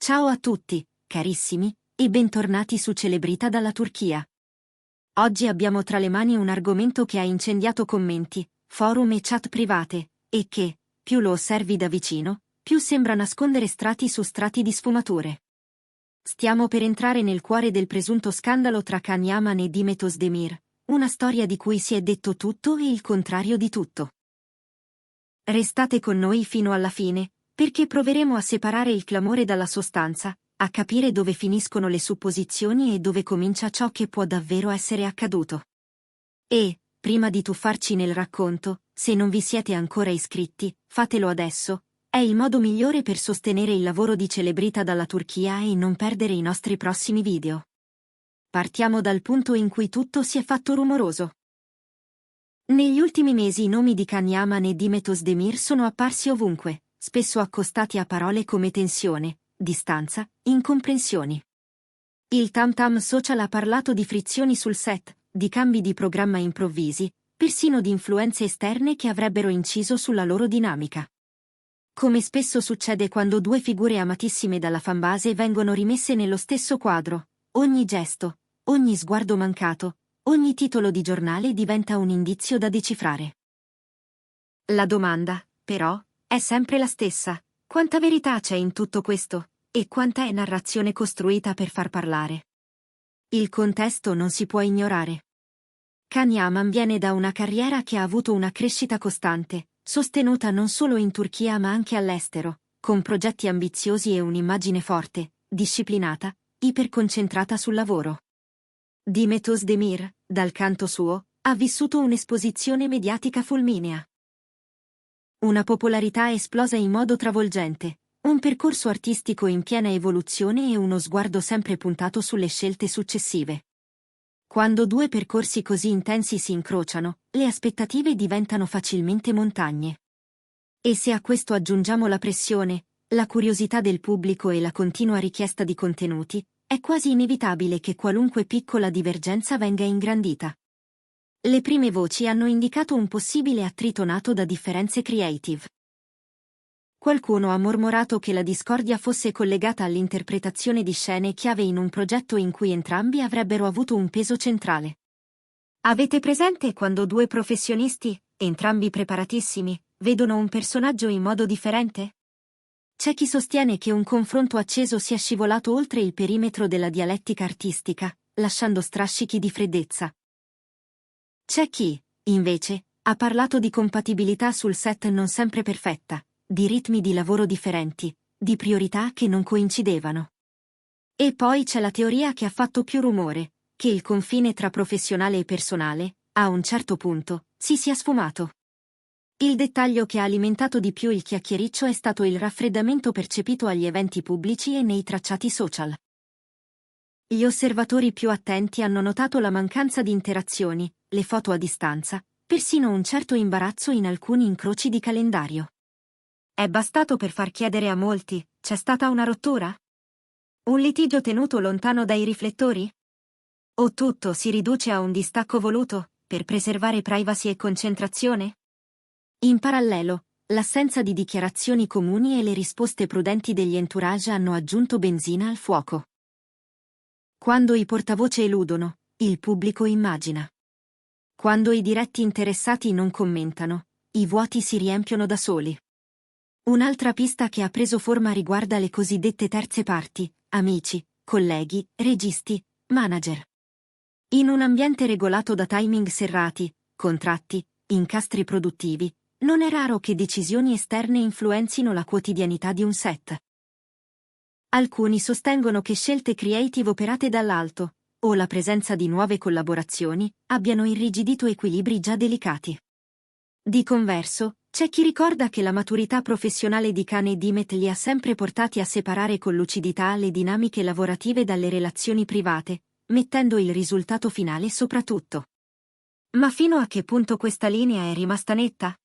Ciao a tutti, carissimi, e bentornati su Celebrita dalla Turchia. Oggi abbiamo tra le mani un argomento che ha incendiato commenti, forum e chat private, e che, più lo osservi da vicino, più sembra nascondere strati su strati di sfumature. Stiamo per entrare nel cuore del presunto scandalo tra Can Yaman e Demet Özdemir, una storia di cui si è detto tutto e il contrario di tutto. Restate con noi fino alla fine, perché proveremo a separare il clamore dalla sostanza, a capire dove finiscono le supposizioni e dove comincia ciò che può davvero essere accaduto. E, prima di tuffarci nel racconto, se non vi siete ancora iscritti, fatelo adesso, è il modo migliore per sostenere il lavoro di Celebrita dalla Turchia e non perdere i nostri prossimi video. Partiamo dal punto in cui tutto si è fatto rumoroso. Negli ultimi mesi i nomi di Can Yaman e Demet Özdemir sono apparsi ovunque, spesso accostati a parole come tensione, distanza, incomprensioni. Il tam-tam social ha parlato di frizioni sul set, di cambi di programma improvvisi, persino di influenze esterne che avrebbero inciso sulla loro dinamica. Come spesso succede quando due figure amatissime dalla fanbase vengono rimesse nello stesso quadro, ogni gesto, ogni sguardo mancato, ogni titolo di giornale diventa un indizio da decifrare. La domanda, però, è sempre la stessa: quanta verità c'è in tutto questo, e quanta è narrazione costruita per far parlare? Il contesto non si può ignorare. Can Yaman viene da una carriera che ha avuto una crescita costante, sostenuta non solo in Turchia ma anche all'estero, con progetti ambiziosi e un'immagine forte, disciplinata, iperconcentrata sul lavoro. Demet Özdemir, dal canto suo, ha vissuto un'esposizione mediatica fulminea. Una popolarità esplosa in modo travolgente, un percorso artistico in piena evoluzione e uno sguardo sempre puntato sulle scelte successive. Quando due percorsi così intensi si incrociano, le aspettative diventano facilmente montagne. E se a questo aggiungiamo la pressione, la curiosità del pubblico e la continua richiesta di contenuti, è quasi inevitabile che qualunque piccola divergenza venga ingrandita. Le prime voci hanno indicato un possibile attrito nato da differenze creative. Qualcuno ha mormorato che la discordia fosse collegata all'interpretazione di scene chiave in un progetto in cui entrambi avrebbero avuto un peso centrale. Avete presente quando due professionisti, entrambi preparatissimi, vedono un personaggio in modo differente? C'è chi sostiene che un confronto acceso sia scivolato oltre il perimetro della dialettica artistica, lasciando strascichi di freddezza. C'è chi, invece, ha parlato di compatibilità sul set non sempre perfetta, di ritmi di lavoro differenti, di priorità che non coincidevano. E poi c'è la teoria che ha fatto più rumore, che il confine tra professionale e personale, a un certo punto, si sia sfumato. Il dettaglio che ha alimentato di più il chiacchiericcio è stato il raffreddamento percepito agli eventi pubblici e nei tracciati social. Gli osservatori più attenti hanno notato la mancanza di interazioni, le foto a distanza, persino un certo imbarazzo in alcuni incroci di calendario. È bastato per far chiedere a molti: c'è stata una rottura? Un litigio tenuto lontano dai riflettori? O tutto si riduce a un distacco voluto, per preservare privacy e concentrazione? In parallelo, l'assenza di dichiarazioni comuni e le risposte prudenti degli entourage hanno aggiunto benzina al fuoco. Quando i portavoce eludono, il pubblico immagina. Quando i diretti interessati non commentano, i vuoti si riempiono da soli. Un'altra pista che ha preso forma riguarda le cosiddette terze parti, amici, colleghi, registi, manager. In un ambiente regolato da timing serrati, contratti, incastri produttivi, non è raro che decisioni esterne influenzino la quotidianità di un set. Alcuni sostengono che scelte creative operate dall'alto, o la presenza di nuove collaborazioni, abbiano irrigidito equilibri già delicati. Di converso, c'è chi ricorda che la maturità professionale di Can e Demet li ha sempre portati a separare con lucidità le dinamiche lavorative dalle relazioni private, mettendo il risultato finale soprattutto. Ma fino a che punto questa linea è rimasta netta?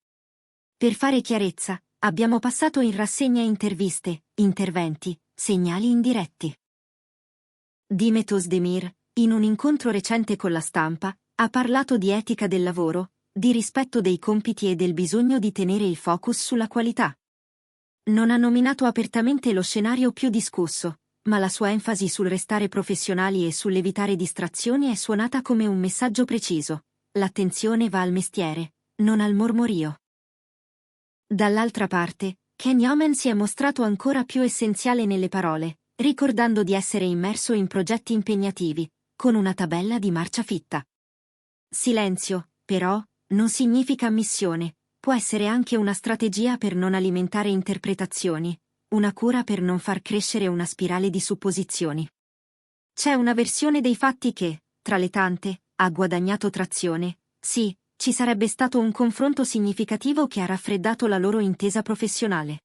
Per fare chiarezza, abbiamo passato in rassegna interviste, interventi, segnali indiretti. Demet Özdemir, in un incontro recente con la stampa, ha parlato di etica del lavoro, di rispetto dei compiti e del bisogno di tenere il focus sulla qualità. Non ha nominato apertamente lo scenario più discusso, ma la sua enfasi sul restare professionali e sull'evitare distrazioni è suonata come un messaggio preciso. L'attenzione va al mestiere, non al mormorio. Dall'altra parte, Ken Omen si è mostrato ancora più essenziale nelle parole, ricordando di essere immerso in progetti impegnativi, con una tabella di marcia fitta. Silenzio, però, non significa ammissione, può essere anche una strategia per non alimentare interpretazioni, una cura per non far crescere una spirale di supposizioni. C'è una versione dei fatti che, tra le tante, ha guadagnato trazione. Sì, ci sarebbe stato un confronto significativo che ha raffreddato la loro intesa professionale.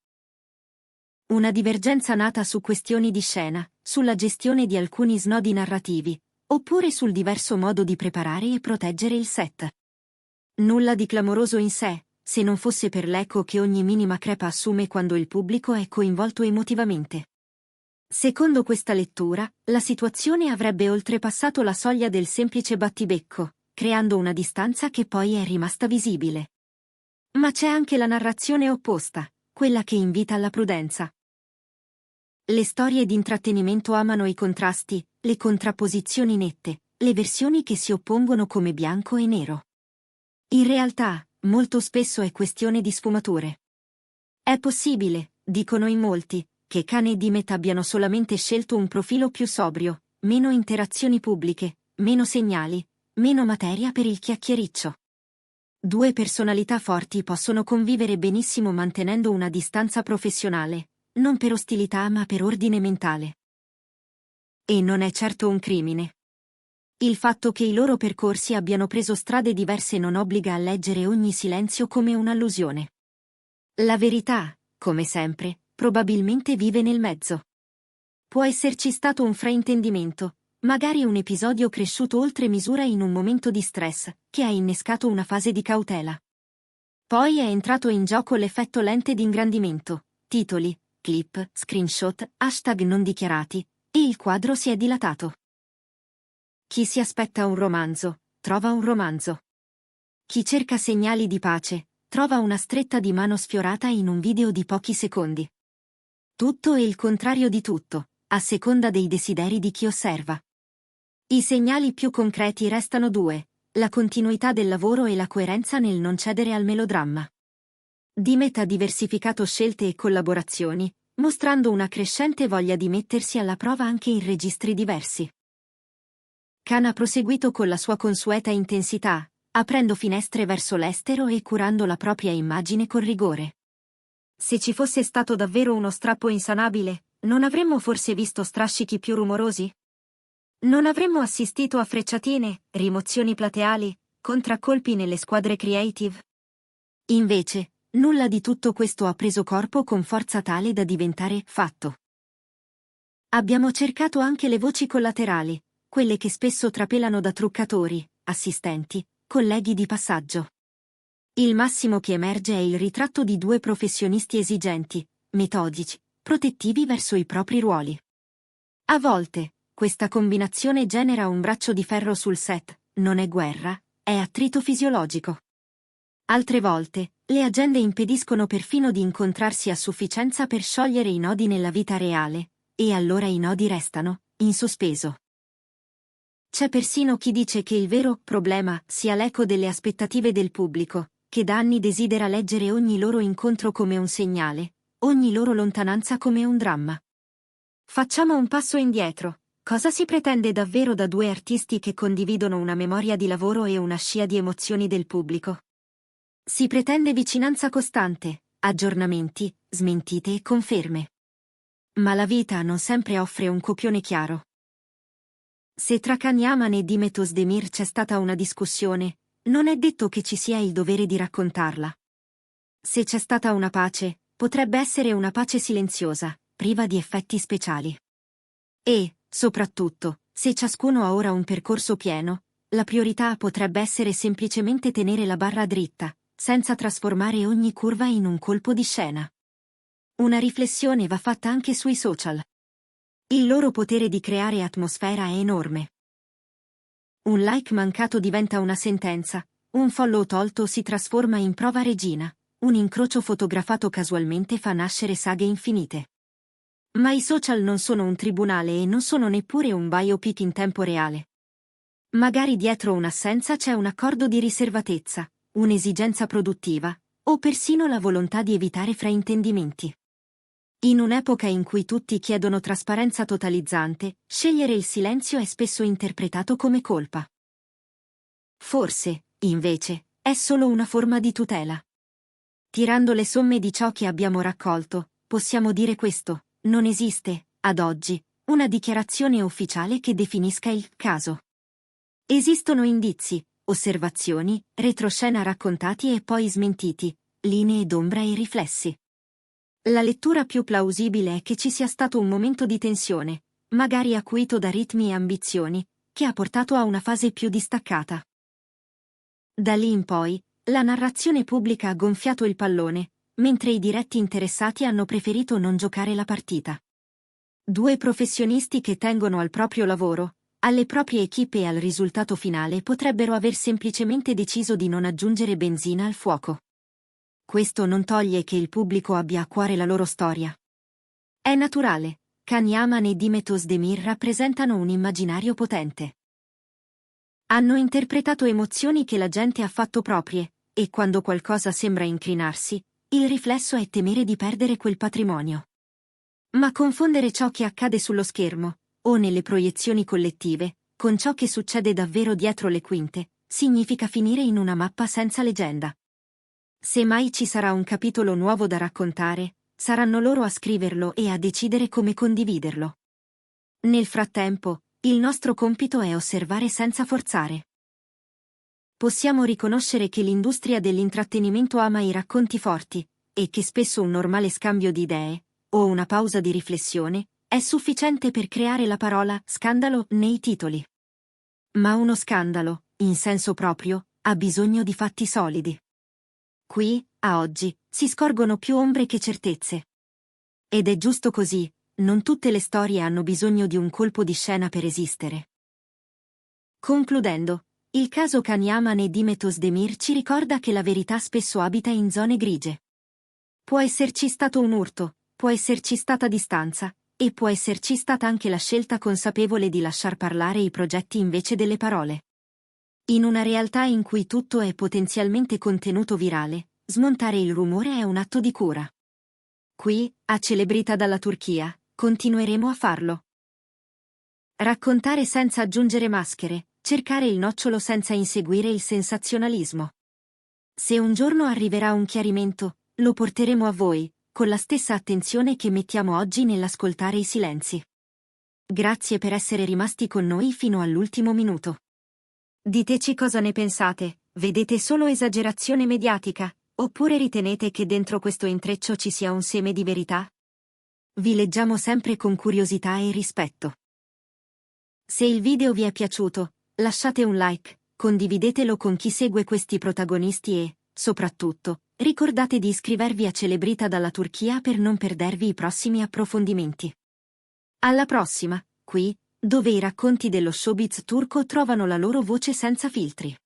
Una divergenza nata su questioni di scena, sulla gestione di alcuni snodi narrativi, oppure sul diverso modo di preparare e proteggere il set. Nulla di clamoroso in sé, se non fosse per l'eco che ogni minima crepa assume quando il pubblico è coinvolto emotivamente. Secondo questa lettura, la situazione avrebbe oltrepassato la soglia del semplice battibecco, creando una distanza che poi è rimasta visibile. Ma c'è anche la narrazione opposta, quella che invita alla prudenza. Le storie di intrattenimento amano i contrasti, le contrapposizioni nette, le versioni che si oppongono come bianco e nero. In realtà, molto spesso è questione di sfumature. È possibile, dicono in molti, che Khan e Dimet abbiano solamente scelto un profilo più sobrio, meno interazioni pubbliche, meno segnali, meno materia per il chiacchiericcio. Due personalità forti possono convivere benissimo mantenendo una distanza professionale, non per ostilità ma per ordine mentale. E non è certo un crimine. Il fatto che i loro percorsi abbiano preso strade diverse non obbliga a leggere ogni silenzio come un'allusione. La verità, come sempre, probabilmente vive nel mezzo. Può esserci stato un fraintendimento, magari un episodio cresciuto oltre misura in un momento di stress, che ha innescato una fase di cautela. Poi è entrato in gioco l'effetto lente di ingrandimento, titoli, clip, screenshot, hashtag non dichiarati, e il quadro si è dilatato. Chi si aspetta un romanzo, trova un romanzo. Chi cerca segnali di pace, trova una stretta di mano sfiorata in un video di pochi secondi. Tutto e il contrario di tutto, a seconda dei desideri di chi osserva. I segnali più concreti restano due, la continuità del lavoro e la coerenza nel non cedere al melodramma. Dimet ha diversificato scelte e collaborazioni, mostrando una crescente voglia di mettersi alla prova anche in registri diversi. Khan ha proseguito con la sua consueta intensità, aprendo finestre verso l'estero e curando la propria immagine con rigore. Se ci fosse stato davvero uno strappo insanabile, non avremmo forse visto strascichi più rumorosi? Non avremmo assistito a frecciatine, rimozioni plateali, contraccolpi nelle squadre creative? Invece, nulla di tutto questo ha preso corpo con forza tale da diventare fatto. Abbiamo cercato anche le voci collaterali, quelle che spesso trapelano da truccatori, assistenti, colleghi di passaggio. Il massimo che emerge è il ritratto di due professionisti esigenti, metodici, protettivi verso i propri ruoli. A volte, questa combinazione genera un braccio di ferro sul set, non è guerra, è attrito fisiologico. Altre volte, le agende impediscono perfino di incontrarsi a sufficienza per sciogliere i nodi nella vita reale, e allora i nodi restano, in sospeso. C'è persino chi dice che il vero problema sia l'eco delle aspettative del pubblico, che da anni desidera leggere ogni loro incontro come un segnale, ogni loro lontananza come un dramma. Facciamo un passo indietro. Cosa si pretende davvero da due artisti che condividono una memoria di lavoro e una scia di emozioni del pubblico? Si pretende vicinanza costante, aggiornamenti, smentite e conferme. Ma la vita non sempre offre un copione chiaro. Se tra Khan Yaman e Dimet Özdemir c'è stata una discussione, non è detto che ci sia il dovere di raccontarla. Se c'è stata una pace, potrebbe essere una pace silenziosa, priva di effetti speciali. E, soprattutto, se ciascuno ha ora un percorso pieno, la priorità potrebbe essere semplicemente tenere la barra dritta, senza trasformare ogni curva in un colpo di scena. Una riflessione va fatta anche sui social. Il loro potere di creare atmosfera è enorme. Un like mancato diventa una sentenza, un follow tolto si trasforma in prova regina, un incrocio fotografato casualmente fa nascere saghe infinite. Ma i social non sono un tribunale e non sono neppure un biopic in tempo reale. Magari dietro un'assenza c'è un accordo di riservatezza, un'esigenza produttiva, o persino la volontà di evitare fraintendimenti. In un'epoca in cui tutti chiedono trasparenza totalizzante, scegliere il silenzio è spesso interpretato come colpa. Forse, invece, è solo una forma di tutela. Tirando le somme di ciò che abbiamo raccolto, possiamo dire questo: non esiste, ad oggi, una dichiarazione ufficiale che definisca il caso. Esistono indizi, osservazioni, retroscena raccontati e poi smentiti, linee d'ombra e riflessi. La lettura più plausibile è che ci sia stato un momento di tensione, magari acuito da ritmi e ambizioni, che ha portato a una fase più distaccata. Da lì in poi, la narrazione pubblica ha gonfiato il pallone, mentre i diretti interessati hanno preferito non giocare la partita. Due professionisti che tengono al proprio lavoro, alle proprie equipe e al risultato finale potrebbero aver semplicemente deciso di non aggiungere benzina al fuoco. Questo non toglie che il pubblico abbia a cuore la loro storia. È naturale, Can Yaman e Demet Özdemir rappresentano un immaginario potente. Hanno interpretato emozioni che la gente ha fatto proprie, e quando qualcosa sembra incrinarsi, il riflesso è temere di perdere quel patrimonio. Ma confondere ciò che accade sullo schermo, o nelle proiezioni collettive, con ciò che succede davvero dietro le quinte, significa finire in una mappa senza leggenda. Se mai ci sarà un capitolo nuovo da raccontare, saranno loro a scriverlo e a decidere come condividerlo. Nel frattempo, il nostro compito è osservare senza forzare. Possiamo riconoscere che l'industria dell'intrattenimento ama i racconti forti, e che spesso un normale scambio di idee, o una pausa di riflessione, è sufficiente per creare la parola scandalo nei titoli. Ma uno scandalo, in senso proprio, ha bisogno di fatti solidi. Qui, a oggi, si scorgono più ombre che certezze. Ed è giusto così, non tutte le storie hanno bisogno di un colpo di scena per esistere. Concludendo, il caso Can Yaman e Demet Özdemir ci ricorda che la verità spesso abita in zone grigie. Può esserci stato un urto, può esserci stata distanza, e può esserci stata anche la scelta consapevole di lasciar parlare i progetti invece delle parole. In una realtà in cui tutto è potenzialmente contenuto virale, smontare il rumore è un atto di cura. Qui, a Celebrita dalla Turchia, continueremo a farlo. Raccontare senza aggiungere maschere, cercare il nocciolo senza inseguire il sensazionalismo. Se un giorno arriverà un chiarimento, lo porteremo a voi, con la stessa attenzione che mettiamo oggi nell'ascoltare i silenzi. Grazie per essere rimasti con noi fino all'ultimo minuto. Diteci cosa ne pensate, vedete solo esagerazione mediatica, oppure ritenete che dentro questo intreccio ci sia un seme di verità? Vi leggiamo sempre con curiosità e rispetto. Se il video vi è piaciuto, lasciate un like, condividetelo con chi segue questi protagonisti e, soprattutto, ricordate di iscrivervi a Celebrita dalla Turchia per non perdervi i prossimi approfondimenti. Alla prossima, qui, dove i racconti dello showbiz turco trovano la loro voce senza filtri.